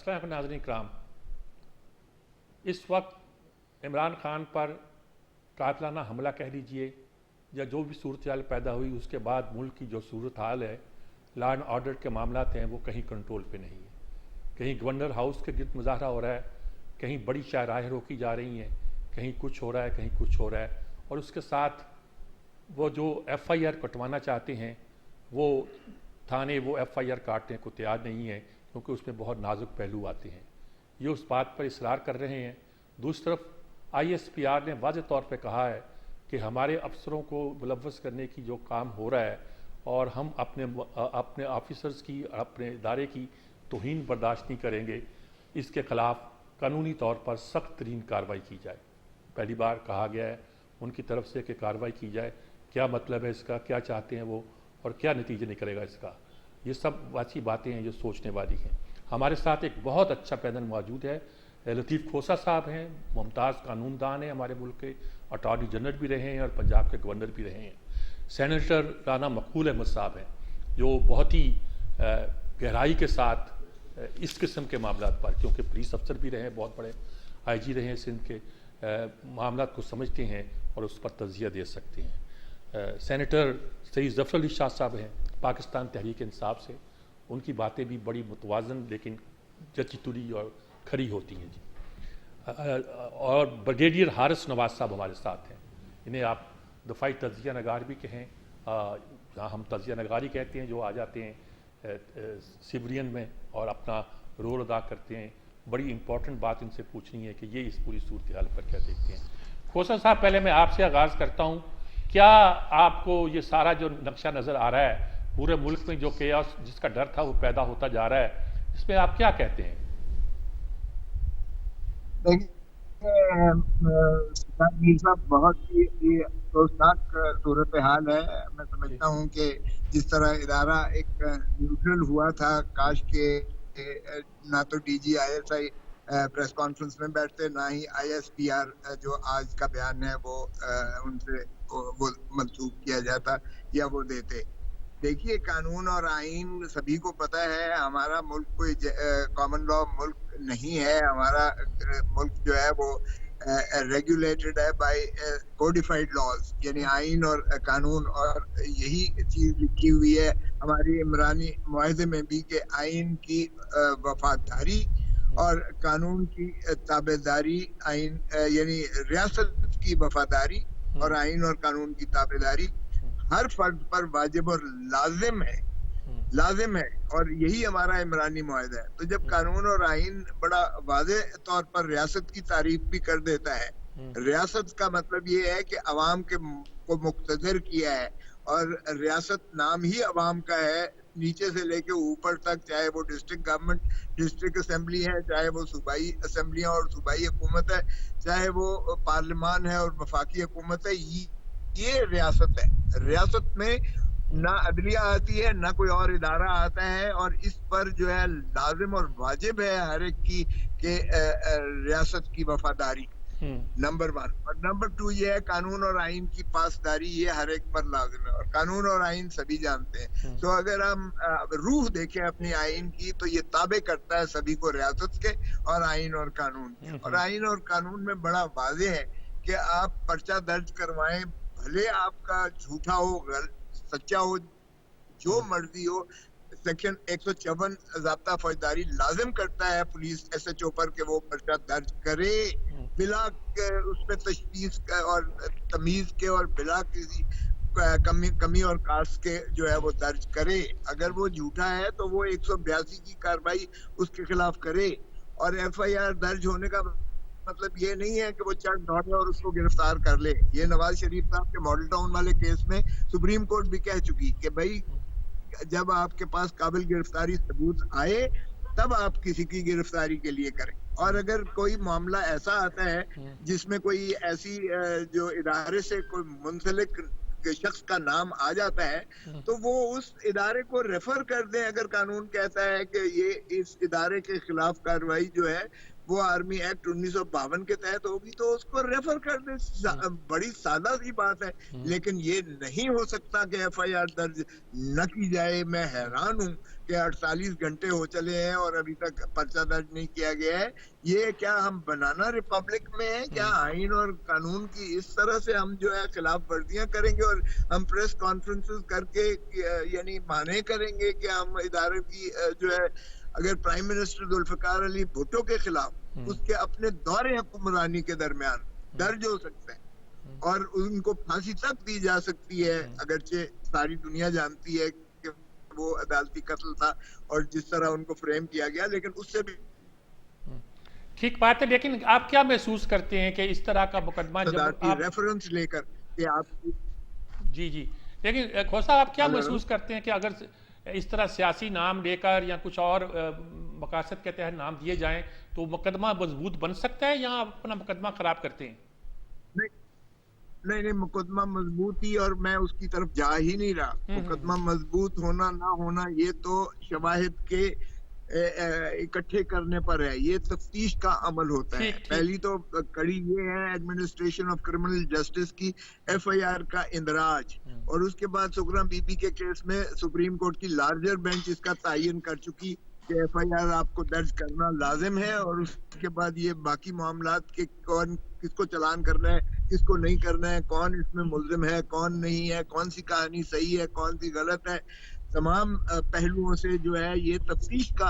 अस्सलाम नाज़रीन इकराम, इस वक्त इमरान खान पर कातिलाना हमला कह लीजिए या जो भी सूरत हाल पैदा हुई, उसके बाद मुल्क की जो सूरत हाल है, लॉ एंड ऑर्डर के मामला हैं वो कहीं कंट्रोल पे नहीं है। कहीं गवर्नर हाउस के गिरद मुजाहरा हो रहा है, कहीं बड़ी शाहराहें रोकी जा रही हैं, कहीं कुछ हो रहा है, कहीं कुछ हो रहा है। और उसके साथ वो जो FIR कटवाना चाहते हैं वो थाने वो FIR काटने को तैयार नहीं है, क्योंकि उसमें बहुत नाजुक पहलू आते हैं। ये उस बात पर इसरार कर रहे हैं। दूसरी तरफ ISPR ने वाज़ेह तौर पे कहा है कि हमारे अफसरों को मुलव्वस करने की जो काम हो रहा है और हम अपने ऑफिसर्स की, अपने इदारे की तौहीन बर्दाश्त नहीं करेंगे। इसके ख़िलाफ़ कानूनी तौर पर सख्त तरीन कार्रवाई की जाए। पहली बार कहा गया है उनकी तरफ से कि कार्रवाई की जाए। क्या मतलब है इसका, क्या चाहते हैं वो और क्या नतीजा निकलेगा इसका, ये सब ऐसी बातें हैं जो सोचने वाली हैं। हमारे साथ एक बहुत अच्छा पैनल मौजूद है। लतीफ़ खोसा साहब हैं, मुमताज़ कानूनदान हैं, हमारे मुल्क के अटॉर्नी जनरल भी रहे हैं और पंजाब के गवर्नर भी रहे हैं। सेनेटर राना मकबूल अहमद साहब हैं, जो बहुत ही गहराई के साथ इस किस्म के मामला पर, क्योंकि पुलिस अफसर भी रहे हैं, बहुत बड़े IG रहे हैं सिंध के, मामला को समझते हैं और उस पर तज़किया दे सकते हैं। सेनेटर सईद ज़फ़र अली शाह साहब हैं, पाकिस्तान तहरीक इंसाफ से। उनकी बातें भी बड़ी मुतवाज़न लेकिन जची तुली और खरी होती हैं जी। और ब्रिगेडियर हारिस नवाज साहब हमारे साथ हैं। इन्हें आप दफ़ाई तज़किया नगार भी कहें, जहाँ हम तज़किया नगार ही कहते हैं, जो आ जाते हैं सिविलियन में और अपना रोल अदा करते हैं। बड़ी इंपॉर्टेंट बात इनसे पूछनी है कि ये इस पूरी सूरत हाल पर क्या देखते हैं। खोसा साहब, पहले मैं आपसे आगाज़ करता हूँ, क्या आपको ये सारा जो नक्शा नज़र आ रहा है, पूरे मुल्क में जो केओस जिसका डर था वो पैदा होता जा रहा है, इसमें आप क्या कहते हैं? मीर साहब, बहुत ही ये अफसोसनाक सूरत हाल है। मैं समझता हूँ कि जिस तरह इदारा एक न्यूट्रल हुआ था, काश के ना तो DG ISI प्रेस कॉन्फ्रेंस में बैठते, ना ही ISPR जो आज का बयान है वो उनसे वो मंसूब किया जाता या वो देते। देखिए, कानून और आइन सभी को पता है, हमारा मुल्क कोई कॉमन लॉ मुल्क नहीं है। हमारा मुल्क जो है वो रेगुलेटेड है बाय कोडिफाइड लॉज, यानी आइन और कानून। और यही चीज लिखी हुई है हमारी इमरानी मुआहदे में भी कि आइन की वफादारी और कानून की ताबेदारी, आइन यानी रियासत की वफादारी और आइन और कानून की ताबेदारी हर फर्द पर वाजिब और लाजिम है। और यही हमारा इमरानी मुआहदा है। तो जब कानून और आइन बड़ा वाज़े तौर पर रियासत की तारीफ भी कर देता है, रियासत का मतलब ये है कि अवाम के को मुक्तदर किया है, और रियासत नाम ही अवाम का है, नीचे से लेके ऊपर तक, चाहे वो डिस्ट्रिक्ट गवर्नमेंट, डिस्ट्रिक्ट असेंबली है, चाहे वो सूबाई असेंबलियां और सूबाई हुकूमत है, चाहे वो पार्लियामान है और वफाकी हुकूमत है। ये रियासत है। रियासत में ना अदलिया आती है, ना कोई और इदारा आता है, और इस पर जो है लाजिम और वाजिब है हर एक की के रियासत की वफादारी, नंबर 1। और नंबर 2 ये है कानून और आइन की पासदारी, ये हर एक पर लाजिम है, और कानून और आइन सभी जानते हैं। तो अगर हम रूह देखें अपनी आइन की, तो ये ताबे करता है सभी को, रियासत के और आइन और कानून के। और आइन और कानून में बड़ा वाज़ेह है कि आप पर्चा दर्ज करवाएं, भले आपका झूठा हो, सच्चा हो, जो मर्जी हो, सेक्शन 154 ज़ाब्ता फौजदारी लाजिम करता है पुलिस SHO पर कि वो पर्चा दर्ज करे, बिला उसमें तशखीस और तमीज के और बिला किसी कमी और कास्ट के जो है वो दर्ज करे। अगर वो झूठा है तो वो 182 की कार्रवाई उसके खिलाफ करे। और FIR दर्ज होने का मतलब ये नहीं है कि वो चढ़ दौड़े और उसको गिरफ्तार कर ले। ये नवाज शरीफ साहब के मॉडल टाउन वाले केस में सुप्रीम कोर्ट भी कह चुकी कि भाई, जब आपके पास काबिल गिरफ्तारी सबूत आए तब आप किसी की गिरफ्तारी के लिए करें। और अगर कोई मामला ऐसा आता है जिसमें कोई ऐसी जो इदारे से कोई मुंसलिक शख्स का नाम आ जाता है, तो वो उस इदारे को रेफर कर दें। अगर कानून कहता है कि ये इस इदारे के खिलाफ कार्रवाई जो है वो आर्मी एक्ट 1952 के तहत होगी तो उसको रेफर कर दे। बड़ी सादा सी बात है। लेकिन ये नहीं हो सकता कि एफआईआर दर्ज न की जाए। मैं हैरान हूं कि 48 घंटे हो चले हैं और अभी तक पर्चा दर्ज नहीं किया गया है। ये क्या हम बनाना रिपब्लिक में है? क्या आइन और कानून की इस तरह से हम जो है खिलाफ वर्जियां करेंगे और हम प्रेस कॉन्फ्रेंसेस करके यानी माने करेंगे कि हम इदारे की जो है, अगर प्राइम मिनिस्टर जुल्फिकार अली भुट्टो के खिलाफ उसके अपने दौरे हुक्मरानी के दरमियान दर्ज हो सकते हैं और उनको फांसी तक दी जा सकती है, अगरचे सारी दुनिया जानती है कि वो अदालती कत्ल था और जिस तरह उनको फ्रेम किया गया, लेकिन उससे भी ठीक बात है। लेकिन आप क्या महसूस करते हैं कि इस तरह का मुकदमा जब आप रेफरेंस लेकर कि आप जी जी, लेकिन खोसा आप क्या महसूस करते हैं कि अगर इस तरह सियासी नाम लेकर या कुछ और मकासद के तहत नाम दिए जाएं तो मुकदमा मजबूत बन सकता है या आप अपना मुकदमा खराब करते हैं? नहीं, मुकदमा मजबूत ही, और मैं उसकी तरफ जा ही नहीं रहा। मुकदमा मजबूत होना ना होना ये तो शवाहिद के इकट्ठे करने पर है। ये तफ्तीश का अमल होता है। पहली तो कड़ी ये है एडमिनिस्ट्रेशन ऑफ क्रिमिनल जस्टिस की एफआईआर का इंदराज, और उसके बाद सुगराम बीबी के केस में सुप्रीम कोर्ट की लार्जर बेंच इसका तयन कर चुकी कि एफआईआर आपको दर्ज करना लाजिम है। और उसके बाद ये बाकी मामलात के कौन किसको चलान करना है, किसको नहीं करना है, कौन इसमें मुल्जिम है, कौन नहीं है, कौन सी कहानी सही है, कौन सी गलत है, तमाम पहलुओं से जो है ये तफ्तीश का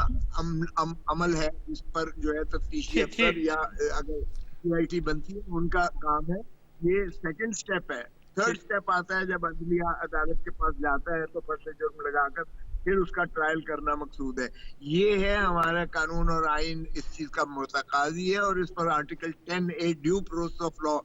अमल है। इस पर जो है तफ्तीशी अफसर या अगर सीआईटी बनती है उनका काम है। ये सेकंड स्टेप है। थर्ड स्टेप आता है जब अदलिया अदालत के पास जाता है तो फर्ज जुर्म लगाकर फिर उसका ट्रायल करना मकसूद है। ये है हमारा कानून और आइन इस चीज का मुतकाजी है, और इस पर article 10A due process of law,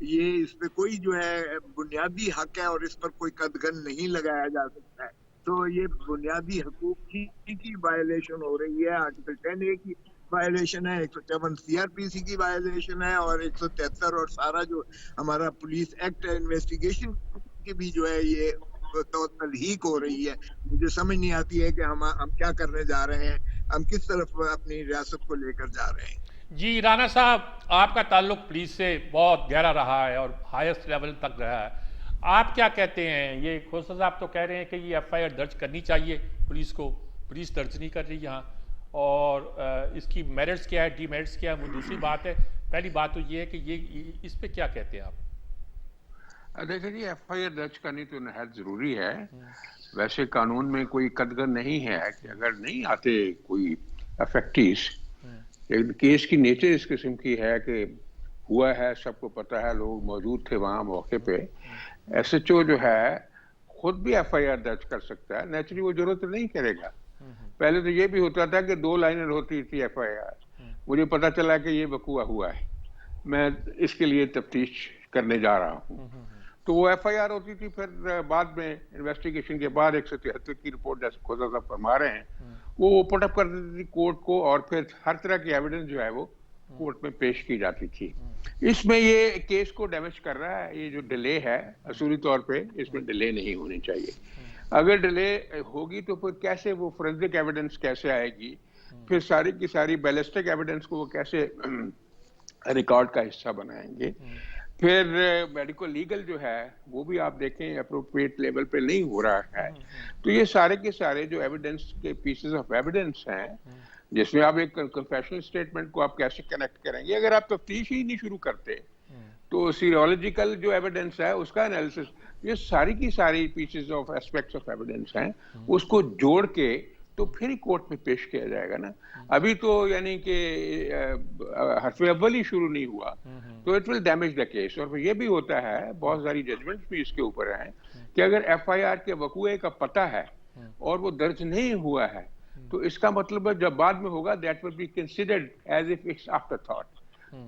ये इस पे कोई जो है बुनियादी हक है और इस पर कोई कदगन नहीं लगाया जा सकता है। तो ये बुनियादी हकूक की वायलेशन हो रही है। आर्टिकल 10A की वायलेशन है, 154 सीआरपीसी की वायलेशन है, और 173 और सारा जो हमारा पुलिस एक्ट है इन्वेस्टिगेशन की भी जो है ये तो तल्हीक हो रही है। मुझे समझ नहीं आती है कि हम क्या करने जा रहे हैं, हम किस तरफ अपनी रियासत को लेकर जा रहे हैं। जी राणा साहब, आपका ताल्लुक पुलिस से बहुत गहरा रहा है और हाईएस्ट लेवल तक रहा है। आप क्या कहते हैं? ये खोसा साहब तो कह रहे हैं कि ये एफआईआर दर्ज करनी चाहिए पुलिस को, पुलिस दर्ज नहीं कर रही यहाँ, और इसकी मेरिट्स क्या है, डीमेरिट्स क्या है, वो दूसरी बात है। पहली बात तो ये है कि ये इस पे क्या कहते हैं आप? देखिए जी, एफआईआर दर्ज करनी तो नहायत जरूरी है। वैसे कानून में कोई कदगन नहीं है कि अगर नहीं आते कोई अफेक्टीज, लेकिन केस की नेचर इस किस्म की है कि हुआ है, सबको पता है, लोग मौजूद थे वहां मौके पे। एसएचओ जो है खुद भी एफआईआर दर्ज कर सकता है, नेचुरली वो जरूरत नहीं करेगा। पहले तो ये भी होता था कि 2 लाइनर होती थी एफआईआर, मुझे पता चला कि ये वकूआ हुआ है, मैं इसके लिए तफ्तीश करने जा रहा हूँ, तो वो एफआईआर होती थी। फिर बाद में इन्वेस्टिगेशन के बाद 173 की रिपोर्ट जैसे खोसा साहब फरमा रहे हैं, वो पुटअप कर देती थी कोर्ट को, और फिर हर तरह की एविडेंस जो है वो कोर्ट में पेश की जाती थी। इसमें ये केस को डैमेज कर रहा है। ये जो डिले है असूली तौर पे, इसमें डिले नहीं होनी चाहिए। अगर डिले होगी तो फिर कैसे वो फोरेंसिक एविडेंस कैसे आएगी, फिर सारी की सारी बैलिस्टिक एविडेंस को वो कैसे रिकॉर्ड का हिस्सा बनाएंगे, फिर मेडिकल लीगल जो है वो भी आप देखें अप्रोप्रिएट लेवल पे नहीं हो रहा है। तो ये सारे के सारे जो एविडेंस के पीसेस ऑफ एविडेंस हैं, जिसमें आप एक कन्फेशनल स्टेटमेंट को आप कैसे कनेक्ट करेंगे अगर आप तफ्तीश ही नहीं शुरू करते, तो सीरोलॉजिकल जो एविडेंस है उसका एनालिसिस, ये सारी की सारी pieces of aspects of evidence हैं, उसको जोड़ के तो फिर ही कोर्ट में पेश किया जाएगा ना। अभी तो यानी कि हर्फ अव्वल ही शुरू नहीं हुआ, तो it will damage the case. और ये भी होता है, बहुत सारी जजमेंट्स भी इसके ऊपर हैं कि अगर एफआईआर के वकूए का पता है और वो दर्ज नहीं हुआ है, तो इसका मतलब है जब बाद में होगा that will be considered as if it's after thought.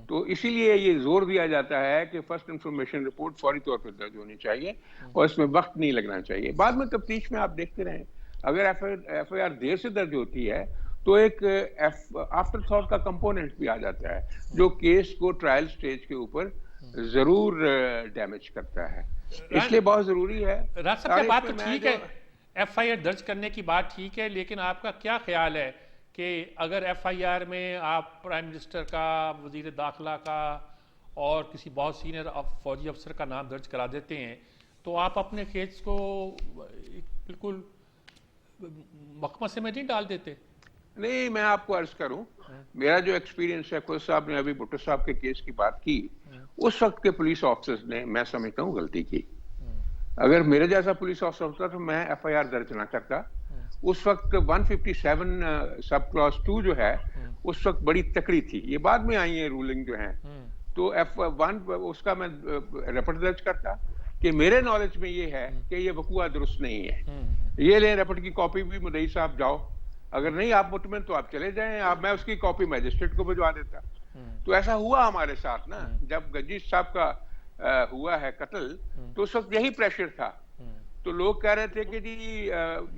तो इसीलिए ये जोर दिया जाता है कि फर्स्ट इंफॉर्मेशन रिपोर्ट फौरी तौर पर दर्ज होनी चाहिए और इसमें वक्त नहीं लगना चाहिए। बाद में तफ्तीश में आप देखते रहें, अगर एफआईआर देर से दर्ज होती है तो एक आफ्टर थॉट का कंपोनेंट भी आ जाता है जो केस को ट्रायल स्टेज के ऊपर जरूर डैमेज करता है। इसलिए बहुत जरूरी है। राज साहब, बात तो ठीक है, एफआईआर दर्ज करने की बात ठीक है, लेकिन आपका क्या ख्याल है कि अगर एफआईआर में आप प्राइम मिनिस्टर का, वजीर दाखिला का और किसी बहुत सीनियर फौजी अफसर का नाम दर्ज करा देते हैं तो आप अपने केस को बिल्कुल मकमसे में नहीं डाल देते? नहीं, मैं आपको अर्ज करूं, मेरा जो एक्सपीरियंस है, खुद साहब ने अभी भुट्टो साहब के केस की बात की, उस वक्त के पुलिस ऑफिसर्स ने, मैं समझता हूं, गलती की। अगर मेरे जैसा पुलिस ऑफिसर होता तो मैं एफआईआर दर्ज ना करता। उस वक्त 157 सब क्लॉज 2 जो है उस वक्त बड़ी तकड़ी थी, ये बाद में आई है रूलिंग जो है, तो F1 उसका मैं रिपोर्ट दर्ज करता कि मेरे नॉलेज में ये है कि ये वकूआ दुरुस्त नहीं है। ये लें रिपोर्ट की कॉपी भी, मुदई साहब जाओ, अगर नहीं आप मुतमिन तो आप चले जाएं, आप, मैं उसकी कॉपी मजिस्ट्रेट को भिजवा देता। तो ऐसा हुआ हमारे साथ ना, जब गंजी साहब का हुआ है कत्ल, तो उस वक्त यही प्रेशर था। तो लोग कह रहे थे कि जी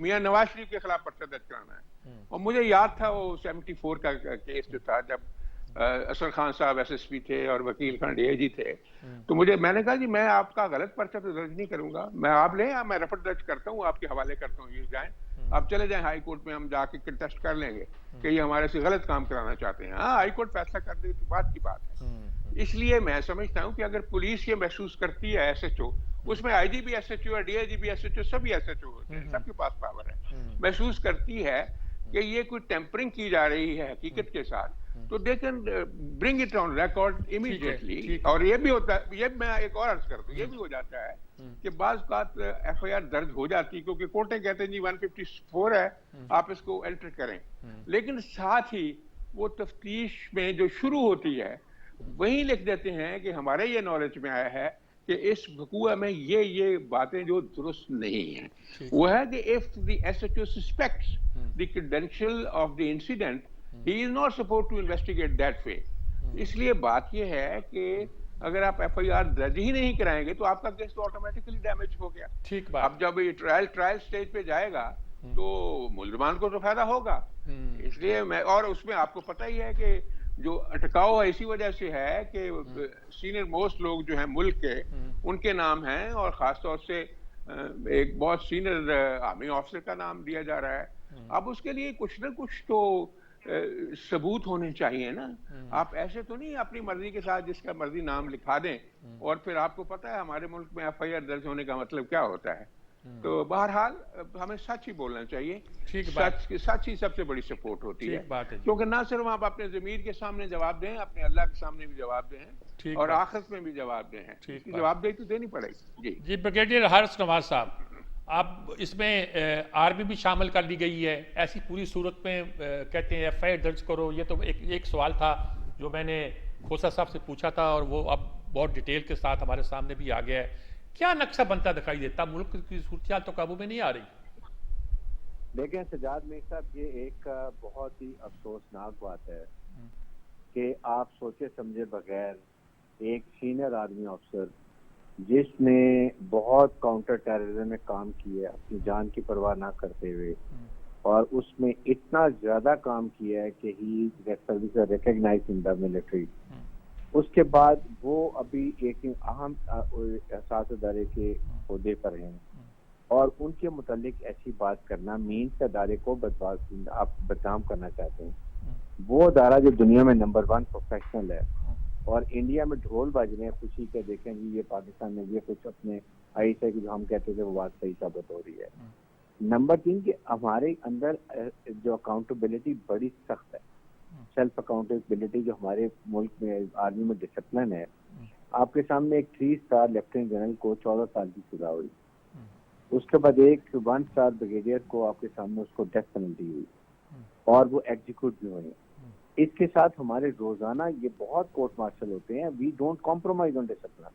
मियां नवाज शरीफ के खिलाफ पर्चा दर्ज कराना है, और मुझे याद था वो 74 का केस जो था, जब असर खान साहब एसएसपी थे और वकील खान डीआईजी थे। तो मैंने कहा जी मैं आपका गलत पर्चा तो दर्ज नहीं करूंगा, मैं आप लें, मैं रिपोर्ट दर्ज करता हूँ, आपके हवाले करता हूँ, ये जाएं, आप चले जाएं हाई कोर्ट में, हम जाके कंटेस्ट कर लेंगे कि ये हमारे से गलत काम कराना चाहते हैं। हाँ, हाई कोर्ट फैसला कर दे तो बात की बात है। इसलिए मैं समझता हूँ कि अगर पुलिस ये महसूस करती है, एसएचओ, उसमें आईजी भी एसएचओ है, डीआईजी भी एसएचओ, सभी एसएचओ होते हैं, सबके पास पावर है, महसूस करती है कि ये कोई टेम्परिंग की जा रही है हकीकत के साथ, तो they can bring it on record immediately. और ये भी होता है, ये मैं एक और अर्ज कर दूं, ये भी हो जाता है कि बाज बात एफआईआर दर्ज हो जाती है क्योंकि कोर्टें कहते हैं जी 154 है, आप इसको एंटर करें, लेकिन साथ ही वो तफ्तीश में जो शुरू होती है वही लिख देते हैं कि हमारे ये नॉलेज में आया है कि इस वकूआ में ये बातें जो दुरुस्त नहीं है। वो है कि if the SHO suspects the credential of the incident, he is not supposed to investigate that way. इसलिए बात ये है कि अगर आप एफआईआर दर्ज ही नहीं कराएंगे तो आपका केस तो ऑटोमेटिकली डैमेज हो गया। ठीक बात। अब जब ये ट्रायल स्टेज पे जाएगा तो मुल्जमान को तो फायदा होगा। इसलिए मैं, और उसमें आपको पता ही है कि जो अटकाव इसी वजह से है कि सीनियर मोस्ट लोग जो हैं मुल्क के, उनके नाम हैं, और खासतौर से एक बहुत सीनियर आर्मी ऑफिसर का नाम दिया जा रहा है। अब उसके लिए कुछ ना कुछ तो सबूत होने चाहिए ना। आप ऐसे तो नहीं अपनी मर्जी के साथ जिसका मर्जी नाम लिखा दें, और फिर आपको पता है हमारे मुल्क में एफआईआर दर्ज होने का मतलब क्या होता है। तो बहरहाल हमें सच ही बोलना चाहिए, सच ही सबसे बड़ी सपोर्ट होती है, क्योंकि ना सिर्फ आप अपने ज़मीर के सामने जवाब दें, अपने अल्लाह के सामने भी जवाब दें, और आखिरत में भी जवाब दें, जवाबदेही तो देनी पड़ेगी। जी ब्रिगेडियर हारिस नवाज साहब, अब इसमें आर्मी भी शामिल कर ली गई है, ऐसी पूरी सूरत में कहते हैं एफआईआर दर्ज करो। ये तो एक सवाल था जो मैंने खोसा साहब से पूछा था, और वो अब बहुत डिटेल के साथ हमारे सामने भी आ गया है। क्या नक्शा बनता दिखाई देता? मुल्क की सूरत तो काबू में नहीं आ रही। देखें सजाद मेक साहब, ये एक बहुत ही अफसोसनाक बात है कि आप सोचे समझे बगैर एक सीनियर आर्मी अफसर जिसने बहुत काउंटर टेररिज्म में काम किया अपनी जान की परवाह ना करते हुए, और उसमें इतना ज्यादा काम किया है कि he service recognised in the military, उसके बाद वो अभी एक अहम एहसास अदारे के ओहदे पर हैं, और उनके मुतालिक ऐसी बात करना मीन्स अदारे को आप बदनाम करना चाहते हैं। वो अदारा जो दुनिया में नंबर 1 प्रोफेशनल है, और इंडिया में ढोल बज रहे हैं खुशी के, देखें जी ये पाकिस्तान में ये कुछ अपने आईएसआई की जो हम कहते थे वो बात सही साबित हो रही है। नंबर 3 कि हमारे अंदर जो अकाउंटेबिलिटी बड़ी सख्त है, सेल्फ अकाउंटेबिलिटी जो हमारे मुल्क में आर्मी में डिसिप्लिन है। आपके सामने एक 3 स्टार लेफ्टिनेंट जनरल को 14 साल की सजा हुई, उसके बाद एक 1 स्टार ब्रिगेडियर को आपके सामने उसको डेथ पेनल्टी हुई, और वो एग्जीक्यूट भी हुए। इसके साथ हमारे रोजाना ये बहुत कोर्ट मार्शल होते हैं, we don't compromise on discipline.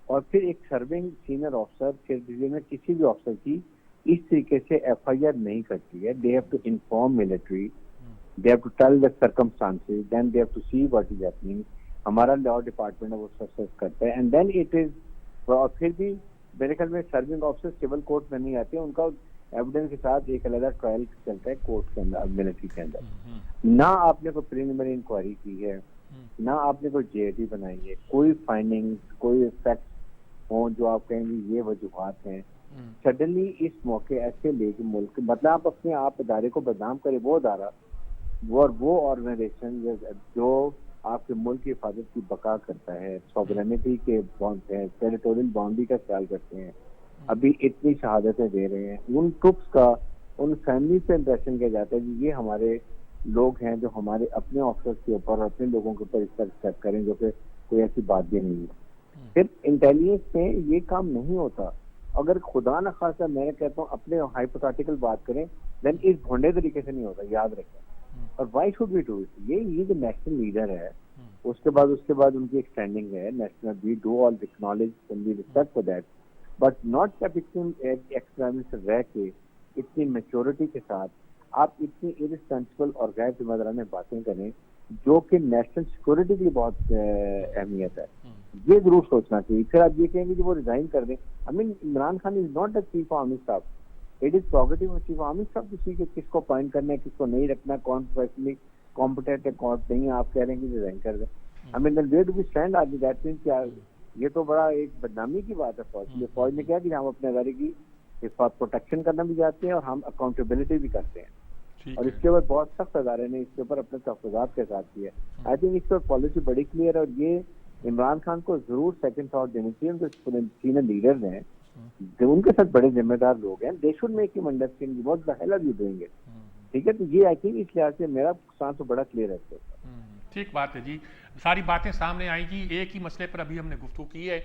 और फिर एक सर्विंग सीनियर ऑफिसर फिर में किसी भी ऑफिसर की इस तरीके से एफआईआर नहीं करती है। They have to inform military, they have to tell the circumstances, then they have to see what is happening। हमारा लॉ डिपार्टमेंट वो सक्सेस करता है, एंड देन इट इज। और फिर भी मेरे ख्याल में सर्विंग ऑफिसर सिविल कोर्ट में नहीं आते, उनका एविडेंस के साथ एक अलग ट्रायल चलता है कोर्ट के अंदर, मिलिट्री के अंदर। ना आपने कोई प्रीलिमिनरी इंक्वायरी की है, ना आपने कोई जेडी बनाई है, कोई फाइंडिंग्स, कोई फैक्ट्स हो जो आप कहेंगे ये वजूहात हैं। सडनली इस मौके ऐसे लेके मुल्क, मतलब आप अपने आप अदारे को बदनाम करें, वो अदारा वो ऑर्गेनाइजेशन जो आपके मुल्क की हिफाजत की बका करता है, सॉवरेनिटी के बॉन्ड है, टेरिटोरियल बाउंड्री का ख्याल करते हैं, अभी इतनी शहादतें दे रहे हैं, उन ट्रुप्स का उन फैमिली पे इंप्रेशन किया जाता है कि ये हमारे लोग हैं जो हमारे अपने ऑफिसर्स के ऊपर और अपने लोगों के ऊपर इस तरह स्टेप करें, जो कि कोई ऐसी बात भी नहीं है। फिर इंटेलिजेंस में ये काम नहीं होता। अगर खुदा न खासा मैं कहता हूँ अपने हाइपोथेटिकल बात करें, देन इस भोंडे तरीके से नहीं होता, याद रखें। और why should we do it? ये जो नेशनल लीडर है, उसके बाद उनकी एक स्टैंडिंग है national, we do all acknowledge and we respect for that, but not capital extremist रह के इतनी मेच्योरिटी के साथ आप इतनी इरिस्पॉन्सिबल और गैर जिम्मेदाराना बातें करें जो कि नेशनल सिक्योरिटी की बहुत अहमियत है। ये जरूर सोचना चाहिए। फिर आप ये कहेंगे कि वो रिजाइन कर दें। I mean Imran Khan is not the chief army staff, it is purgative of chief army staff किसी के किसको अपॉइंट करना है, किसको नहीं रखना, कौन प्रोफेशनली कॉम्पिटेंट है कौन नहीं। आप कह रहे हैं कि रिजाइन कर दें। I mean where do we stand आज? दैट मीन्स क्या, ये तो बड़ा एक बदनामी की बात है फौज। फौज ने क्या कि हम अपने अदारे की प्रोटेक्शन करना भी चाहते हैं और हम अकाउंटेबिलिटी भी करते हैं, और इसके ऊपर बहुत सख्त अदारे ने इसके ऊपर अपने तहफात के साथ किया। आई थिंक इस पर पॉलिसी बड़ी क्लियर है, और ये इमरान खान को जरूर सेकंड थॉट देनी चाहिए। उनके सीनियर लीडर्स हैं जो उनके साथ बड़े जिम्मेदार लोग हैं, they should make him understand what the hell are you doing it. ठीक है, तो ये आई थिंक इस लिहाज से मेरा स्टांस तो बड़ा क्लियर है इसके ऊपर। ठीक बात है जी, सारी बातें सामने आएंगी। एक ही मसले पर अभी हमने गुफ्तगू की है।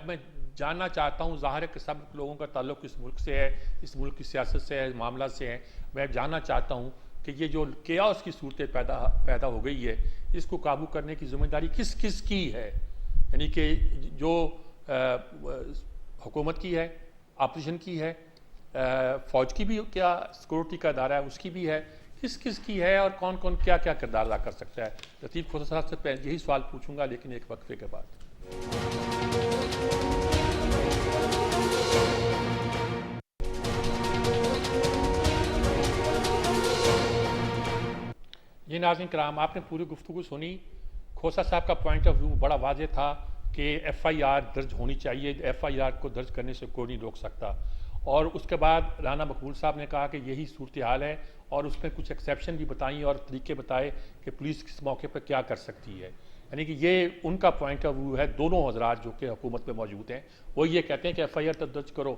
मैं जानना चाहता हूँ, ज़ाहिर है कि सब लोगों का ताल्लुक इस मुल्क से है, इस मुल्क की सियासत से है, मामला से है। मैं जानना चाहता हूँ कि ये जो केओस की सूरत पैदा हो गई है, इसको काबू करने की जिम्मेदारी किस किस की है? यानी कि जो हुकूमत की है, अपोजिशन की है, फ़ौज की भी क्या सिक्योरिटी का अदारा है उसकी भी है, किस किस की है, और कौन कौन क्या क्या किरदार अदा कर सकता है? लतीफ़ खोसा साहब से यही सवाल पूछूंगा, लेकिन एक वक्फे के बाद। ये नाज़रीन कराम, आपने पूरी गुफ्तगू सुनी। खोसा साहब का पॉइंट ऑफ व्यू बड़ा वाज़ेह था कि FIR दर्ज होनी चाहिए, FIR को दर्ज करने से कोई नहीं रोक सकता। और उसके बाद राना मकबूल साहब ने कहा कि यही सूरत हाल है, और उसमें कुछ एक्सेप्शन भी बताई और तरीके बताए कि पुलिस किस मौके पर क्या कर सकती है। यानी कि ये उनका पॉइंट ऑफ व्यू है। दोनों हजरात जो कि हुकूमत में मौजूद हैं वो ये कहते हैं कि FIR तक दर्ज करो।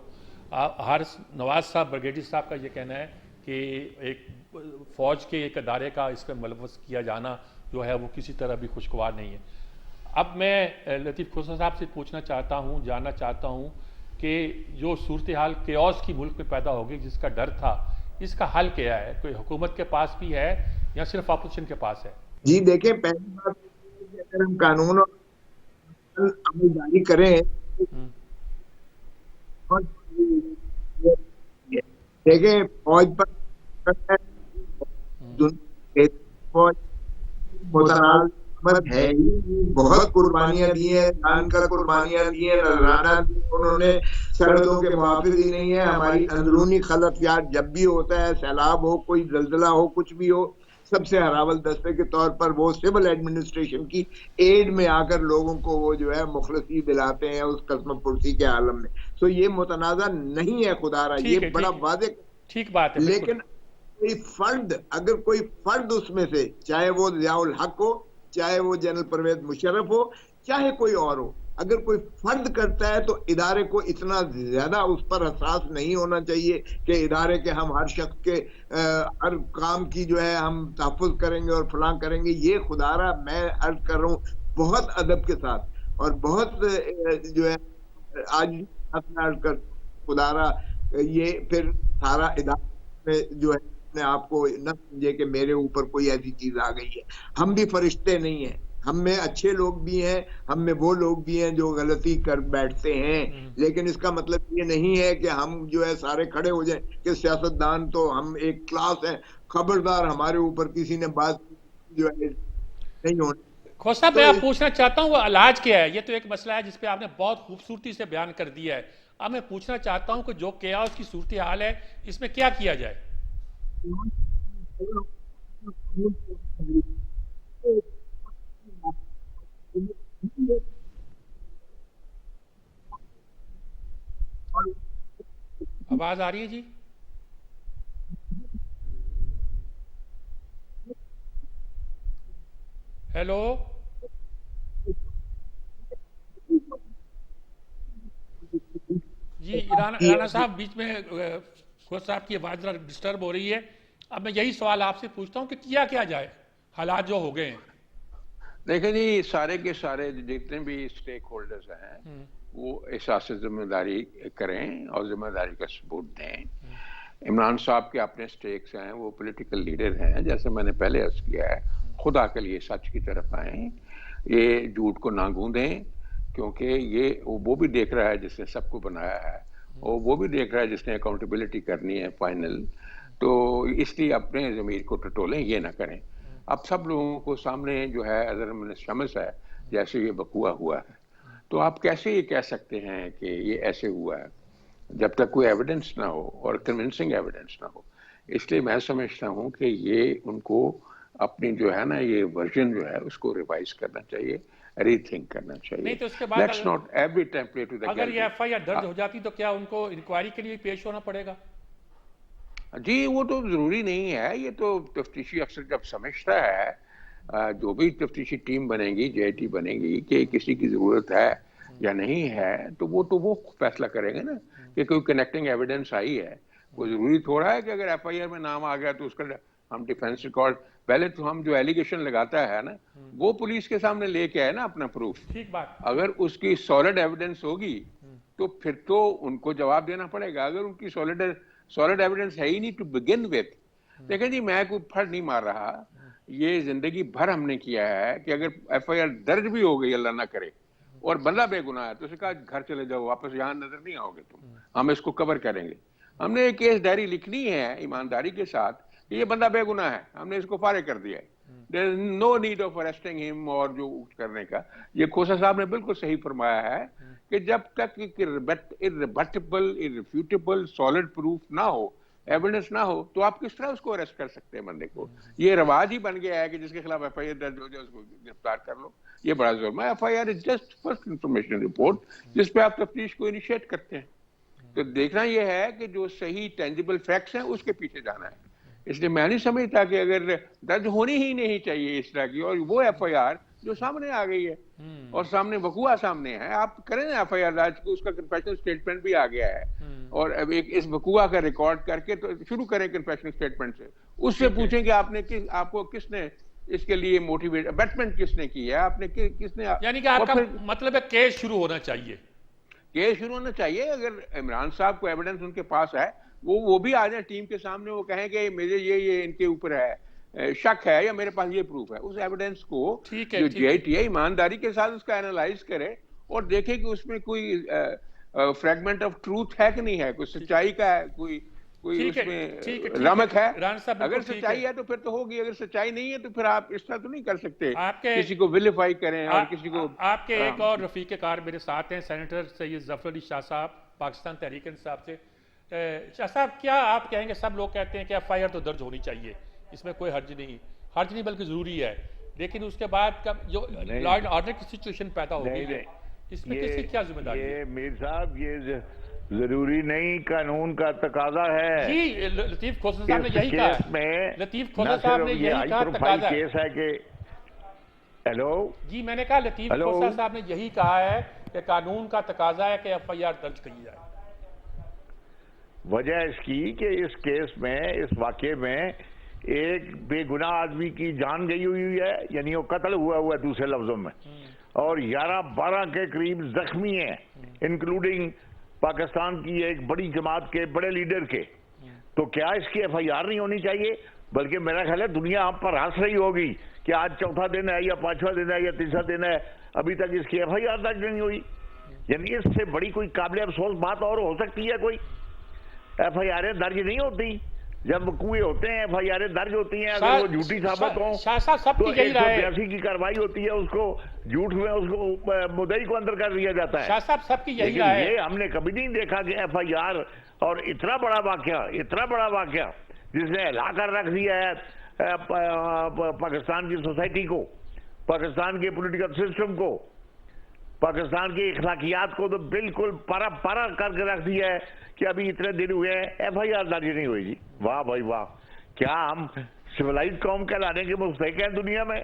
हारिस नवाज साहब ब्रिगेडियर साहब का ये कहना है कि एक फ़ौज के एक अदारे का इस पर मुलव्वस किया जाना जो है वो किसी तरह भी खुशगवार नहीं है। अब मैं लतीफ़ खोसा साहब से पूछना चाहता हूँ, जानना चाहता हूँ कि जो सूरत हाल केओस की मुल्क में पैदा होगी, जिसका डर था, इसका हल क्या है? कोई हुकूमत के पास भी है या सिर्फ अपोजिशन के पास है? जी देखें, पहली बात अगर हम कानून और अमल जारी करें, देखें फौज पर फौज मुतनाज़ है ही, बहुत कुर्बानियां दी हैं, जानकर कुर्बानियां दी हैं, नजराना उन्होंने सरहदों के मुहाफिज ही नहीं है। हमारी अंदरूनी खलफियात जब भी होता है, सैलाब हो, कोई जल्जला हो, कुछ भी हो, सबसे हरावल दस्ते के तौर पर वो सिविल एडमिनिस्ट्रेशन की एड में आकर लोगों को वो जो है मुखलसी दिलाते हैं उस कसम पुरसी के आलम में। तो ये मुतनाज़ा नहीं है खुदारा, ये बड़ा वाज़ेह ठीक बात है। लेकिन कोई फर्द, अगर कोई फर्द उसमें से, चाहे वो ज़ियाउल हक हो, चाहे वो जनरल परवेज मुशर्रफ हो, चाहे कोई और हो, अगर कोई फर्द करता है तो इदारे को इतना ज्यादा उस पर एहसास नहीं होना चाहिए कि इदारे के हम हर शख्स के हर काम की जो है हम तहफ़्फ़ुज़ करेंगे और फलां करेंगे। ये खुदारा मैं अर्ज कर रहा हूँ बहुत अदब के साथ और बहुत जो है आज अर्ज कर खुदारा, ये फिर सारा इदारा में जो है अपने आप को न समझे कि मेरे ऊपर कोई ऐसी चीज आ गई है। हम भी फरिश्ते नहीं हैं, हम में अच्छे लोग भी हैं, हम में वो लोग भी हैं जो गलती कर बैठते हैं, लेकिन इसका मतलब ये नहीं है कि हम जो है सारे खड़े हो जाएं कि सियासतदान तो हम एक क्लास है, खबरदार हमारे ऊपर किसी ने बात जो है नहीं होनी। खोसा मैं आप पूछना चाहता हूँ वो इलाज क्या है? ये तो एक मसला है जिसपे आपने बहुत खूबसूरती से बयान कर दिया है। अब मैं पूछना चाहता हूँ कि जो केओस की सूरत हाल है, इसमें क्या किया जाए? आवाज आ रही है जी? हेलो जी, राणा साहब, बीच में खोत साहब की आवाज़ जरा डिस्टर्ब हो रही है। अब मैं यही सवाल आपसे पूछता हूँ कि किया क्या जाए, हालात जो हो गए हैं। देखिए जी, सारे के सारे जितने भी स्टेक होल्डर्स हैं वो एहसास जिम्मेदारी करें और जिम्मेदारी का सबूत दें। इमरान साहब के अपने स्टेक्स हैं, वो पॉलिटिकल लीडर हैं, जैसे मैंने पहले अर्ज किया है। खुदा के लिए सच की तरफ आए, ये झूठ को ना गूंदें, क्योंकि ये वो भी देख रहा है जिसने सबको बनाया है, और वो भी देख रहा है जिसने अकाउंटेबिलिटी करनी है फाइनल। तो इसलिए अपने ज़मीर को टटोलें, ये ना करें। अब सब लोगों को सामने जो है अगर शमस है, जैसे ये बकुआ हुआ है, तो आप कैसे ये कह सकते हैं कि ये ऐसे हुआ है जब तक कोई एविडेंस ना हो और कन्विंसिंग एविडेंस ना हो। इसलिए मैं समझता हूँ कि ये उनको अपनी जो है ना ये वर्जन जो है उसको रिवाइज करना चाहिए, रीथिंक करना नहीं चाहिए। तो उसके बाद let's not every time play to the अगर ये एफआईआर दर्ज हो गैलरी। जाती तो क्या उनको इंक्वायरी के लिए पेश होना पड़ेगा? जी, वो तो जरूरी नहीं है, ये तो तफ्तीशी अफसर जब समझता है, जो भी तफ्तीशी टीम बनेगी, जेआईटी बनेगी, कि किसी की जरूरत है या नहीं है, तो वो फैसला करेंगे ना कि कोई कनेक्टिंग एविडेंस आई है। कोई जरूरी थोड़ा है कि अगर एफआईआर में नाम आ गया तो उसका हम डिफेंस रिकॉर्ड, पहले तो हम जो एलिगेशन लगाता है ना वो पुलिस के सामने लेके आए ना अपना प्रूफ। ठीक बात। अगर उसकी सॉलिड एविडेंस होगी तो फिर तो उनको जवाब देना पड़ेगा। अगर उनकी सॉलिड एविडेंस है ही नहीं टू बिगिन विथ। देखें जी, मैं कोई फर्ज नहीं मार रहा, ये जिंदगी भर हमने किया है कि अगर एफआईआर दर्ज भी हो गई, अल्लाह ना करे, और बंदा बेगुनाह है, तो उसने कहा घर चले जाओ, वापस यहाँ नजर नहीं आओगे तुम, हम इसको कवर करेंगे। हमने एक केस डायरी लिखनी है ईमानदारी के साथ कि ये बंदा बेगुनाह है, हमने इसको फारिग कर दिया है, there is no need of arresting him और जो करने का। ये खोसा साहब ने बिल्कुल सही फरमाया है कि जब तक इररिबटेबल, इररिफ्यूटेबल, सॉलिड प्रूफ ना हो, एविडेंस ना हो, तो आप किस तरह उसको अरेस्ट कर सकते हैं बंदे को। ये रवाज ही बन गया है कि जिसके खिलाफ एफआईआर दर्ज हो जाए उसको गिरफ्तार कर लो। ये बड़ा जुर्म है। FIR is just first information report जिस पे आप तफ्तीश को इनिशिएट करते हैं। तो देखना यह है कि जो सही टेंजिबल फैक्ट्स हैं उसके पीछे जाना है। इसलिए मैं नहीं समझता कि अगर दर्ज होनी ही नहीं चाहिए इस तरह की, और वो एफआईआर जो सामने आ गई है और सामने वकूआ सामने है, आप करें ना एफआईआर दर्ज, उसका कन्फेशनल स्टेटमेंट भी आ गया है, और अब एक इस वकूआ का रिकॉर्ड करके तो शुरू करें कन्फेशनल स्टेटमेंट से। उससे पूछें कि आपको किसने इसके लिए मोटिवेट, अबैटमेंट किसने की है, आपने किसने, यानी कि आपका मतलब है केस शुरू होना चाहिए। केस शुरू होना चाहिए। अगर इमरान साहब को एविडेंस उनके पास है, वो भी आ जाए टीम के सामने, वो कहें कि मेरे ये इनके ऊपर है, शक है, या मेरे पास ये प्रूफ है। उस एविडेंस को जो जेआईटी है ईमानदारी के साथ उसका एनालाइज करे और देखे कि उसमें कोई फ्रैगमेंट ऑफ ट्रूथ है कि नहीं है, कोई सच्चाई का है, कोई उसमें रमक है। अगर सच्चाई है तो फिर तो होगी, अगर सच्चाई नहीं है तो फिर आप इस तरह तो नहीं कर सकते किसी को विलिफाई करें और किसी को। आपके एक और रफीक कार मेरे साथ हैं, सेनेटर सैयद जफर अली शाह साहब, पाकिस्तान तहरीक इंसाफ से। शाह साहब, क्या आप कहेंगे? सब लोग कहते हैं कि एफआईआर तो दर्ज होनी चाहिए, इसमें कोई हर्ज नहीं बल्कि जरूरी है, लेकिन उसके बाद का जो लॉ एंड ऑर्डर की सिचुएशन पैदा होगी, इसमें किसकी क्या जिम्मेदारी है? मीर साहब, ये जरूरी नहीं, कानून का तकाजा है जी। लतीफ खोसा साहब ने यही कहा, लतीफ खोसा साहब ने यही कहा, तकाजा केस है कि हेलो जी, मैंने कहा लतीफ खोसा साहब ने यही कहा है कि कानून का तकाजा है कि एफआईआर दर्ज की जाए। वजह इसकी कि इस केस में, इस वाकये में एक बेगुनाह आदमी की जान गई हुई है, यानी वो कत्ल हुआ है दूसरे लफ्जों में, और 11-12 के करीब जख्मी हैं, इंक्लूडिंग पाकिस्तान की एक बड़ी जमात के बड़े लीडर के। तो क्या इसकी एफआईआर नहीं होनी चाहिए? बल्कि मेरा ख्याल है दुनिया आप पर हंस रही होगी कि आज चौथा दिन है या पांचवा दिन है या तीसरा दिन है, अभी तक इसकी एफआईआर दर्ज नहीं हुई। यानी इससे बड़ी कोई काबिल अफसोस बात और हो सकती है कोई? एफआईआर दर्ज नहीं होती, जब कुएं होते हैं एफआईआर दर्ज होती हैं, अगर वो झूठी साबित हो तो 182 की कार्रवाई होती है, उसको झूठ में उसको मुद्दई को अंदर कर दिया जाता है। शाह साहब, सबकी यही राय है। ये हमने कभी नहीं देखा कि एफआईआर और इतना बड़ा वाकया जिसने हिला कर रख दिया है पाकिस्तान की सोसाइटी को, पाकिस्तान के पॉलिटिकल सिस्टम को, पाकिस्तान की इखलाकियात को तो बिल्कुल पारा करके रख दिया है कि अभी इतने दिन हुए हैं एफआईआर दर्ज नहीं हुई। जी वाह भाई वाह, क्या हम सिविलाइज कौम कहलाने के मुस्तहिक हैं दुनिया में?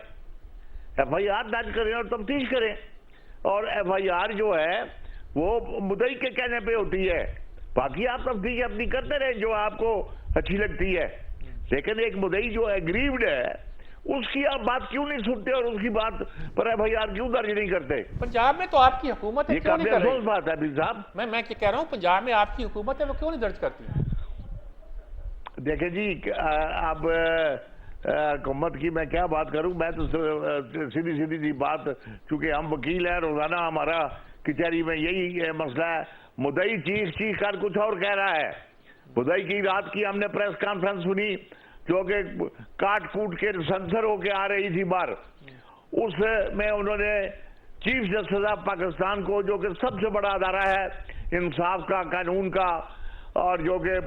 FIR दर्ज करें और तफ्तीश करें। और FIR जो है वो मुद्दई के कहने पे होती है, बाकी आप तफ्तीश अपनी करते रहे जो आपको अच्छी लगती है, लेकिन एक मुद्दई जो एग्रीव्ड है उसकी आप बात क्यों नहीं सुनते और उसकी बात पर FIR क्यों दर्ज नहीं करते? पंजाब में तो आपकी हुकूमत है, ये क्यों नहीं काफी कर अफसोस रही? बात है अभी साहब। मैं क्या कह रहा हूँ, पंजाब में आपकी हुकूमत है, वो क्यों नहीं दर्ज करती? देखे जी, अब हुकूमत की मैं क्या बात करूं, मैं तो सीधी सीधी सी बात, चूंकि हम वकील हैं, रोजाना हमारा कचहरी में यही मसला है। मुद्दई चीख चीख कर कुछ और कह रहा है। मुद्दई की रात की हमने प्रेस कॉन्फ्रेंस सुनी जो कि काट कूट के संसर होके आ रही थी बाहर, उसमें उन्होंने चीफ जस्टिस ऑफ पाकिस्तान को, जो कि सबसे बड़ा अदारा है इंसाफ का, कानून का, और जो कि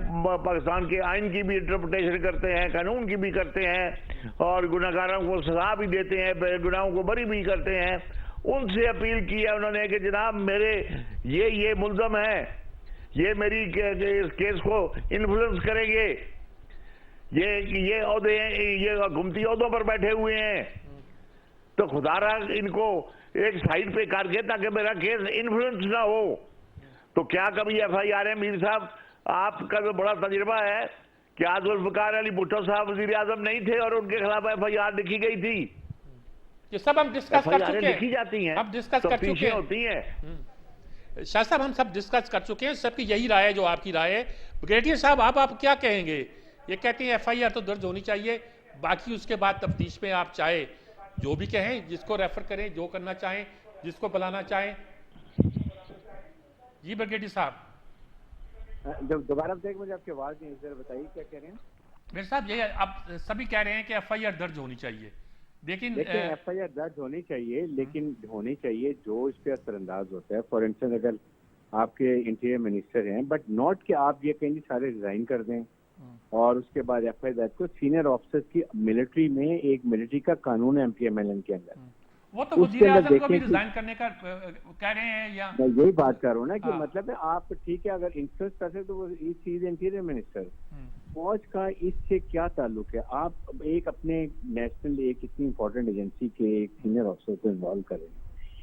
पाकिस्तान के आइन की भी इंटरप्रिटेशन करते हैं, कानून की भी करते हैं, और गुनाहगारों को सजा भी देते हैं, बेगुनाहों को बरी भी करते हैं, उनसे अपील की है उन्होंने कि जनाब मेरे ये मुल्ज़म हैं, ये मेरी इस केस को इन्फ्लुएंस करेंगे, ये ओहदे, ये घुमती ओहदों पर बैठे हुए हैं, तो खुदारा इनको एक साइड पे करके ताकि मेरा केस इन्फ्लुएंस ना हो। तो क्या कभी FIR है? मीर साहब, आपका तो बड़ा तजुर्बा है कि जुल्फ़िकार अली भुट्टो साहब वज़ीर आज़म नहीं थे और उनके खिलाफ FIR लिखी गई थी। ये सब हम डिस्कस कर चुके हैं, लिखी जाती हैं, हम डिस्कस कर चुके हैं, होती हैं। शाह साहब हम सब डिस्कस कर चुके हैं, सबकी यही राय है जो आपकी राय है। ब्रिगेडियर साहब आप क्या कहेंगे? ये कहते हैं FIR तो दर्ज होनी चाहिए, बाकी उसके बाद तफ्तीश में आप चाहे जो भी कहें, जिसको रेफर करें, जो करना चाहें, जिसको बुलाना चाहें। जी ब्रिगेडियर साहब, जब दोबारा बताइए, मुझे आपकी आवाज नहीं, जरा बताइए क्या कह रहे हैं? मेरे साहब ये अब सभी कह रहे हैं कि FIR दर्ज होनी चाहिए, लेकिन देखिए FIR दर्ज होनी चाहिए, लेकिन होनी चाहिए जो इस पे असरअंदाज होता है। फॉर इंस्टेंस अगर आपके इंटीरियर मिनिस्टर हैं, बट नॉट कि आप ये कहेंगे सारे रिजाइन कर दें और उसके बाद FIR दर्ज को सीनियर ऑफिसर्स की मिलिट्री में, एक मिलिट्री का कानून है MPMLN के अंदर, वो तो वज़ीर आज़म को भी रिजाइन करने का कह रहे हैं, या मैं यही बात कर रहा हूँ ना कि हाँ। मतलब है आप ठीक है अगर इंफ्लुएंस कर सकते तो वो इज इंटीरियर मिनिस्टर, फौज का इससे क्या ताल्लुक है? आप एक अपने नेशनल एक इतनी इंपॉर्टेंट एजेंसी के एक सीनियर ऑफिसर को इन्वॉल्व कर रहे हैं,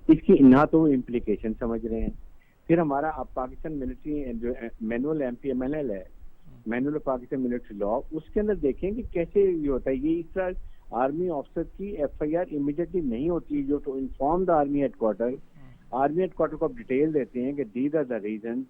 इसकी ना तो इम्प्लीकेशन समझ रहे हैं। फिर हमारा आप पाकिस्तान मिलिट्री जो मैनुअल MPMLL है, मैनुअल पाकिस्तान मिलिट्री लॉ, उसके अंदर देखें कि कैसे ये होता है। ये इस तरह आर्मी ऑफिसर की FIR इमीडिएटली नहीं होती, जो to inform the army headquarter, army headquarter को आप डिटेल देते हैं कि दीज आर द रीजन,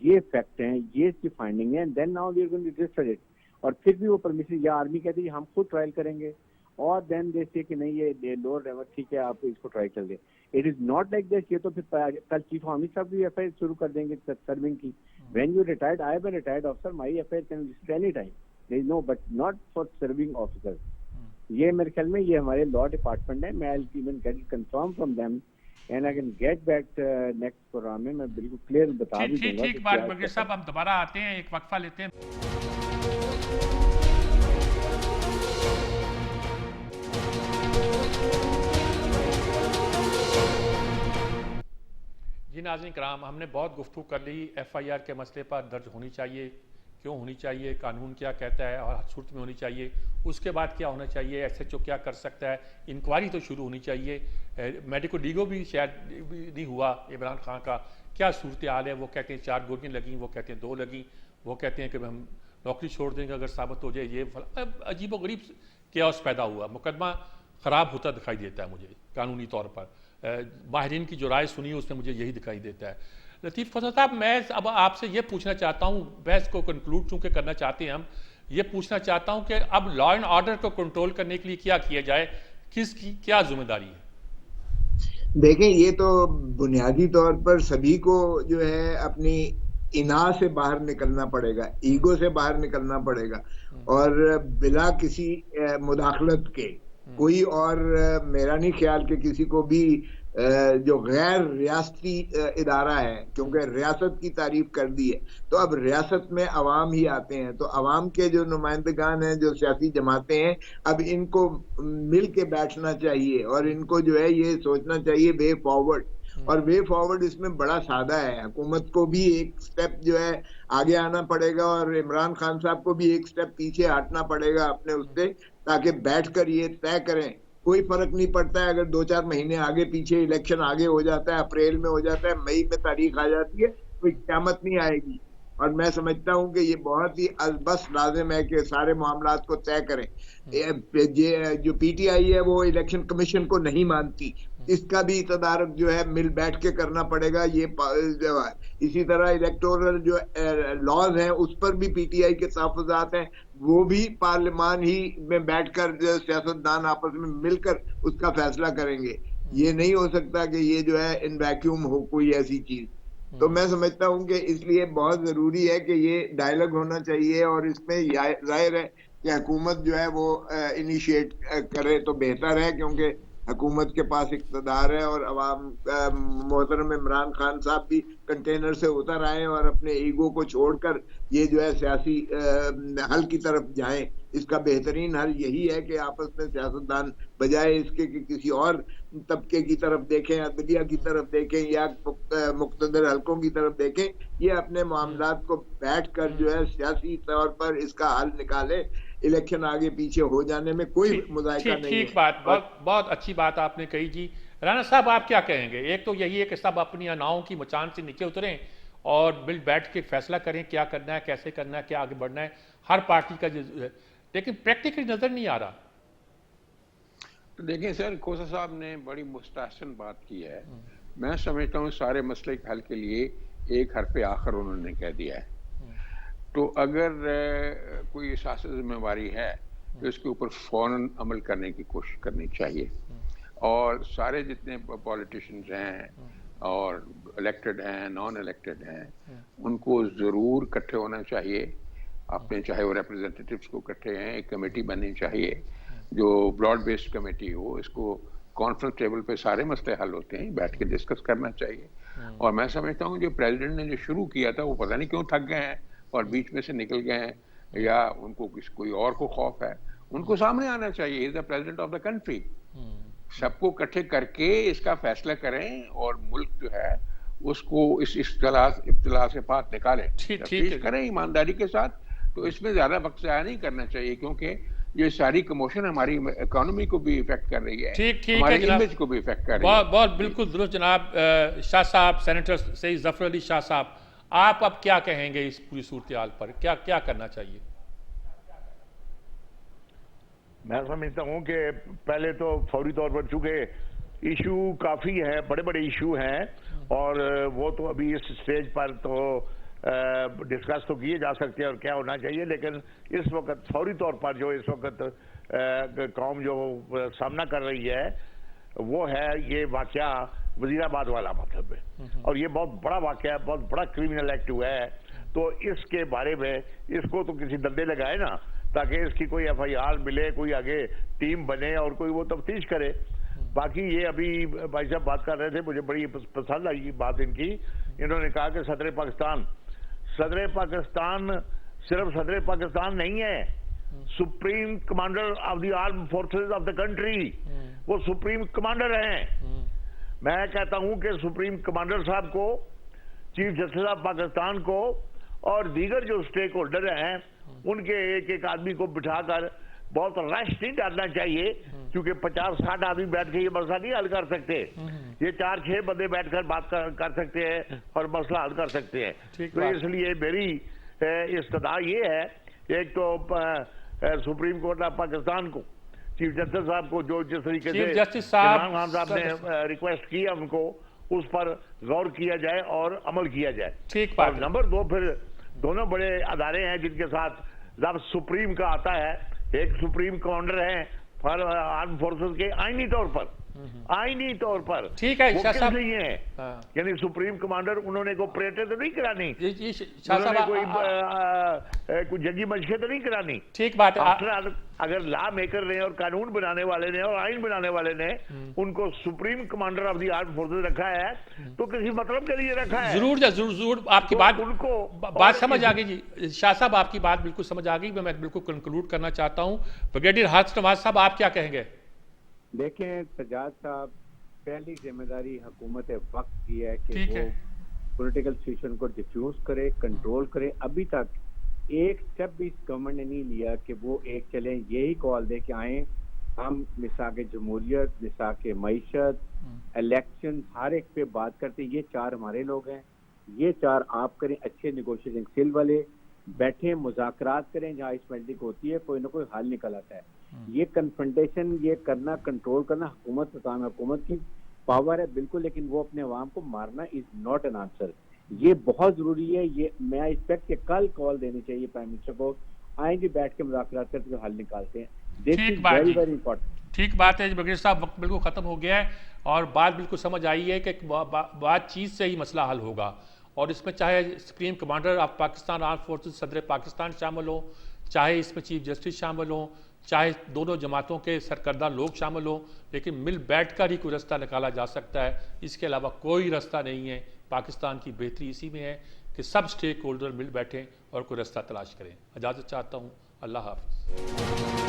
ये फैक्ट हैं, ये इसकी फाइंडिंग है, then now we are going to register it. और फिर भी वो परमिशन, या आर्मी कहती है हम खुद ट्रायल करेंगे, और देन दे से कि नहीं ये लोअर लेवल ठीक है आप इसको ट्राई कर दे। It is not like this. ये तो फिर कल चीफ आर्मी साहब भी FIR शुरू कर देंगे सर्विंग की। When you retired, I am retired officer, my FIR can register any time, there is no, but not for serving officer. ये मेरे ख्याल में ये हमारे लॉ डिपार्टमेंट है, मैं I will even get it confirm from them and I can get back next program में मैं बिल्कुल क्लियर बता भी दूंगा। ठीक बात ब्रिगेडियर साहब, हम दोबारा आते हैं, एक वक्फा लेते हैं। जी नाज़रीन कराम, हमने बहुत गुफ्तगू कर ली FIR के मसले पर, दर्ज होनी चाहिए, क्यों होनी चाहिए, कानून क्या कहता है और सूरत में होनी चाहिए, उसके बाद क्या होना चाहिए, SHO क्या कर सकता है, इंक्वायरी तो शुरू होनी चाहिए। मेडिको लीगो भी शायद नहीं हुआ इमरान खान का, क्या सूरत हाल है? वो कहते हैं 4 गोलियां लगी, वो कहते हैं 2 लगी, वो कहते हैं कि हम नौकरी छोड़ देंगे अगर साबित हो जाए। ये अजीब व गरीब केओस पैदा हुआ, मुकदमा ख़राब होता दिखाई देता है मुझे कानूनी तौर पर। माहिरीन की जो राय सुनी उसमें मुझे यही दिखाई देता है। लतीफ़ खोसा साहब, मैं अब आपसे ये पूछना चाहता हूँ, बहस को कंक्लूड चूँकि करना चाहते हैं हम, ये पूछना चाहता हूँ कि अब लॉ एंड ऑर्डर को कंट्रोल करने के लिए क्या किया जाए, किसकी क्या जिम्मेदारी है? देखें, ये तो बुनियादी तौर पर सभी को जो है अपनी इना से बाहर निकलना पड़ेगा, ईगो से बाहर निकलना पड़ेगा, और बिला किसी मुदाखलत के कोई और मेरा नहीं ख्याल कि किसी को भी जो गैर रियासती इदारा है, क्योंकि रियासत की तारीफ कर दी है तो अब रियासत में अवाम ही आते हैं, तो अवाम के जो नुमाइंदगान हैं, जो सियासी जमातें हैं, अब इनको मिल के बैठना चाहिए और इनको जो है ये सोचना चाहिए वे फॉरवर्ड। और वे फॉरवर्ड इसमें बड़ा सादा है, हुकूमत को भी एक स्टेप जो है आगे आना पड़ेगा और इमरान खान साहब को भी एक स्टेप पीछे हटना पड़ेगा अपने उससे, ताकि बैठकर ये तय करें कोई फर्क नहीं पड़ता है अगर 2-4 महीने आगे पीछे इलेक्शन आगे हो जाता है, अप्रैल में हो जाता है, मई में तारीख आ जाती है, कोई क़यामत नहीं आएगी। और मैं समझता हूं कि ये बहुत ही बस लाजिम है कि सारे मामलात को तय करें। ये जो पीटीआई है वो इलेक्शन कमीशन को नहीं मानती, इसका भी तदारक जो है मिल बैठ के करना पड़ेगा। ये जो है इसी तरह इलेक्टोरल जो लॉज हैं उस पर भी पीटीआई के तहफ़्फ़ुज़ात हैं, वो भी पार्लियामान ही में बैठकर सियासतदान आपस में मिलकर उसका फैसला करेंगे। ये नहीं हो सकता कि ये जो है इन वैक्यूम हो कोई ऐसी चीज। तो मैं समझता हूं कि इसलिए बहुत जरूरी है कि ये डायलॉग होना चाहिए और इसमें जाहिर है कि हुकूमत जो है वो इनिशिएट करे तो बेहतर है, क्योंकि हुकूमत के पास इक़्तिदार है और अवाम मोहतरम इमरान खान साहब भी कंटेनर से उतर आए और अपने ईगो को छोड़कर ये जो है सियासी हल की तरफ जाएं। इसका बेहतरीन हल यही है कि आपस में सियासतदान बजाय इसके कि किसी और तबके की तरफ देखें, अदलिया की तरफ देखें या मुक़्तदर हलकों की तरफ देखें, ये अपने मामलात को बैठ कर जो है सियासी तौर पर इसका हल निकाले। इलेक्शन आगे पीछे हो जाने में कोई मुज़ायका नहीं है। ठीक बात, बहुत अच्छी बात आपने कही जी। राणा साहब आप क्या कहेंगे? एक तो यही है कि सब अपनी अनाओं की मचान से नीचे उतरें और मिल बैठ के फैसला करें क्या करना है, कैसे करना है, क्या आगे बढ़ना है, हर पार्टी का लेकिन प्रैक्टिकली नजर नहीं आ रहा। तो देखिए सर, खोसा साहब ने बड़ी मुस्तहसन बात की है। मैं समझता हूँ सारे मसले के हल के लिए एक हरफ आखिर उन्होंने कह दिया है। तो अगर कोई सियासी जिम्मेवारी है तो इसके ऊपर फौरन अमल करने की कोशिश करनी चाहिए। और सारे जितने पॉलिटिशियंस हैं और इलेक्टेड हैं, नॉन इलेक्टेड हैं, उनको ज़रूर इकट्ठे होना चाहिए। अपने चाहे वो रिप्रेजेंटेटिव्स को इकट्ठे हैं, एक कमेटी बननी चाहिए जो ब्रॉड बेस्ड कमेटी हो। इसको कॉन्फ्रेंस टेबल पे सारे मसले हल होते हैं, बैठ के डिस्कस करना चाहिए। और मैं समझता हूँ जो प्रेसिडेंट ने जो शुरू किया था वो पता नहीं क्यों थक गए हैं और बीच में से निकल गए हैं, या उनको कोई और को खौफ है। उनको सामने आना चाहिए, is the president of the country. सबको इकट्ठे करके इसका फैसला करें और मुल्क जो है उसको इस इब्तिला से पाक निकालें, तफ्तीश करें ईमानदारी के साथ। तो इसमें ज्यादा वक्त ज़ाया नहीं करना चाहिए, क्योंकि ये सारी कमोशन हमारी इकोनॉमी को भी इफेक्ट कर रही है, हमारे इमेज को भी इफेक्ट कर रही है। बहुत बिल्कुल दुरुस्त जनाब। शाह साहब, सेनेटर सईद जफर अली शाह साहब, आप अब क्या कहेंगे इस पूरी सूरत हाल पर? क्या क्या करना चाहिए? मैं समझता हूँ कि पहले तो फौरी तौर पर, चूंकि इशू काफ़ी है, बड़े बड़े इशू हैं और वो तो अभी इस स्टेज पर तो डिस्कस तो किए जा सकते हैं और क्या होना चाहिए, लेकिन इस वक्त फौरी तौर पर जो इस वक्त कौम जो सामना कर रही है वो है ये वाक़या वजीराबाद वाला, मतलब है। और ये बहुत बड़ा वाक़या है, बहुत बड़ा क्रिमिनल एक्ट हुआ है। तो इसके बारे में इसको तो किसी धंधे लगाए ना, ताकि इसकी कोई FIR मिले, कोई आगे टीम बने और कोई वो तफ्तीश करे। बाकी ये अभी भाई साहब बात कर रहे थे, मुझे बड़ी पसंद आई बात इनकी। इन्होंने कहा कि सदर पाकिस्तान सिर्फ सदर पाकिस्तान नहीं है, supreme commander of the arm forces of the country, वो सुप्रीम कमांडर हैं। मैं कहता हूं कि सुप्रीम कमांडर साहब को, चीफ जस्टिस ऑफ पाकिस्तान को और दीगर जो स्टेक होल्डर हैं उनके एक एक आदमी को बिठाकर बहुत रश नहीं डालना चाहिए, क्योंकि 50-60 आदमी बैठ के ये मसला नहीं हल कर सकते। ये 4-6 बंदे बैठकर बात कर सकते हैं और मसला हल कर सकते हैं। तो इसलिए मेरी इस्तदा ये है, एक तो सुप्रीम कोर्ट ऑफ पाकिस्तान को, चीफ जस्टिस साहब को, जो जिस तरीके से इमरान खान साहब ने रिक्वेस्ट किया उनको, उस पर गौर किया जाए और अमल किया जाए। और नंबर 2, फिर दोनों बड़े अदारे हैं जिनके साथ लफ्ज़ सुप्रीम का आता है। एक सुप्रीम कमांडर है आर्म फोर्सेस के आईनी तौर पर, ठीक है, वो किस लिए है? यानी सुप्रीम कमांडर, उन्होंने को परेड तो नहीं करानी, उन्होंने कोई जंगी मशक़ें तो नहीं करानी। ठीक बात है। अगर लॉ मेकर ने और कानून बनाने वाले ने और आइन बनाने वाले ने उनको supreme commander of the arm forces रखा है तो किसी मतलब के लिए रखा है। जरूर आपकी बात, उनको बात समझ आ गई जी। शाह साहब, आपकी बात बिल्कुल समझ आ गई। मैं बिल्कुल कंक्लूड करना चाहता हूँ। ब्रिगेडियर हारिस नवाज साहब, आप क्या कहेंगे? देखें सजाद साहब, पहली जिम्मेदारी हुकूमत वक्त की है कि वो पॉलिटिकल सिचुएशन को डिफ्यूज करे, कंट्रोल करे। अभी तक एक स्टेप भी गवर्नमेंट ने नहीं लिया कि वो एक चले यही कॉल दे के आए हम मिसाक जमहूरियत, मिसाक मईशत, इलेक्शन, हर एक पे बात करते हैं। ये 4 हमारे लोग हैं, ये 4 आप करें, अच्छे नेगोशिएटिंग स्किल वाले बैठे, मुज़ाकरात करें, जहाँ इस मीटिंग होती है कोई ना कोई हल निकल आता है। ये कन्फ्रंटेशन ये करना, कंट्रोल करना हुकूमत का काम है, हुकूमत की पावर है बिल्कुल, लेकिन वो अपने अवाम को मारना इज नॉट एन आंसर। ये बहुत जरूरी है। ये मैं एक्सपेक्ट कि कल कॉल देनी चाहिए प्राइम मिनिस्टर को, आएंगे बैठ के मुज़ाकरात करके हल निकालते हैं। This is very very important. ठीक बात है ब्रिगेडियर साहब, वक्त बिल्कुल ख़त्म हो गया है और बात बिल्कुल समझ आई है कि बातचीत से ही मसला हल होगा। और इसमें चाहे supreme commander of Pakistan arm forces सदर पाकिस्तान शामिल हो, चाहे इसमें चीफ जस्टिस शामिल हो, चाहे दोनों जमातों के सरकर्दा लोग शामिल हो, लेकिन मिल बैठ कर ही कोई रास्ता निकाला जा सकता है। इसके अलावा कोई रास्ता नहीं है। पाकिस्तान की बेहतरी इसी में है कि सब स्टेक होल्डर मिल बैठें और कोई रास्ता तलाश करें। इजाज़त चाहता हूँ। अल्लाह हाफ़िज़।